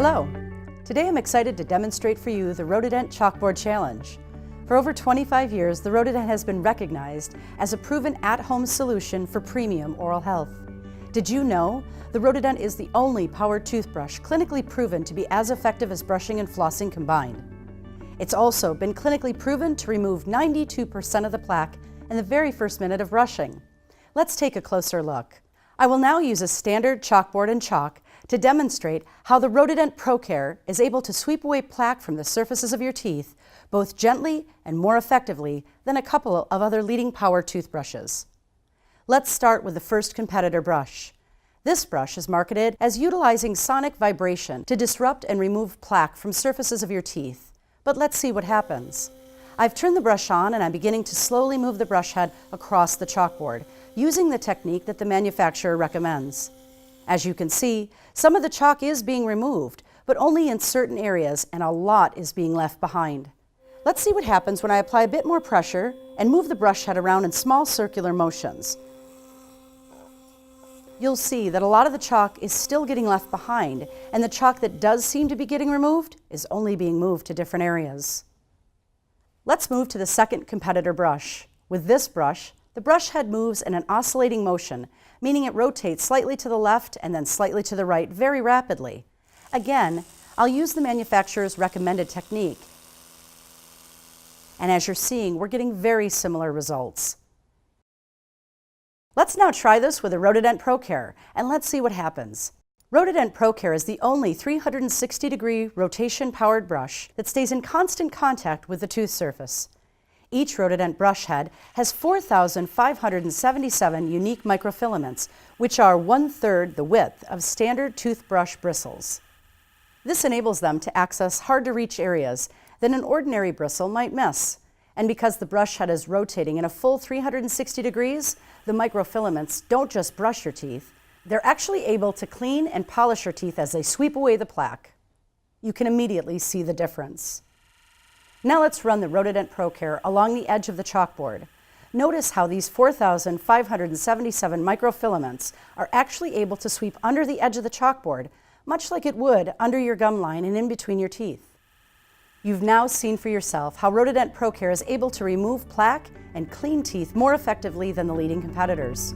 Hello! Today I'm excited to demonstrate for you the Rotadent Chalkboard Challenge. For over 25 years, the Rotadent has been recognized as a proven at-home solution for premium oral health. Did you know the Rotadent is the only powered toothbrush clinically proven to be as effective as brushing and flossing combined? It's also been clinically proven to remove 92% of the plaque in the very first minute of brushing. Let's take a closer look. I will now use a standard chalkboard and chalk to demonstrate how the Rotadent ProCare is able to sweep away plaque from the surfaces of your teeth both gently and more effectively than a couple of other leading power toothbrushes. Let's start with the first competitor brush. This brush is marketed as utilizing sonic vibration to disrupt and remove plaque from surfaces of your teeth. But let's see what happens. I've turned the brush on and I'm beginning to slowly move the brush head across the chalkboard, using the technique that the manufacturer recommends. As you can see, some of the chalk is being removed, but only in certain areas, and a lot is being left behind. Let's see what happens when I apply a bit more pressure and move the brush head around in small circular motions. You'll see that a lot of the chalk is still getting left behind, and the chalk that does seem to be getting removed is only being moved to different areas. Let's move to the second competitor brush. With this brush, the brush head moves in an oscillating motion, meaning it rotates slightly to the left and then slightly to the right very rapidly. Again, I'll use the manufacturer's recommended technique. And as you're seeing, we're getting very similar results. Let's now try this with a Rotadent ProCare, and let's see what happens. Rotadent ProCare is the only 360-degree rotation-powered brush that stays in constant contact with the tooth surface. Each Rotadent brush head has 4,577 unique microfilaments, which are 1/3 the width of standard toothbrush bristles. This enables them to access hard-to-reach areas that an ordinary bristle might miss. And because the brush head is rotating in a full 360 degrees, the microfilaments don't just brush your teeth, they're actually able to clean and polish your teeth as they sweep away the plaque. You can immediately see the difference. Now let's run the Rotadent ProCare along the edge of the chalkboard. Notice how these 4,577 microfilaments are actually able to sweep under the edge of the chalkboard, much like it would under your gum line and in between your teeth. You've now seen for yourself how Rotadent ProCare is able to remove plaque and clean teeth more effectively than the leading competitors.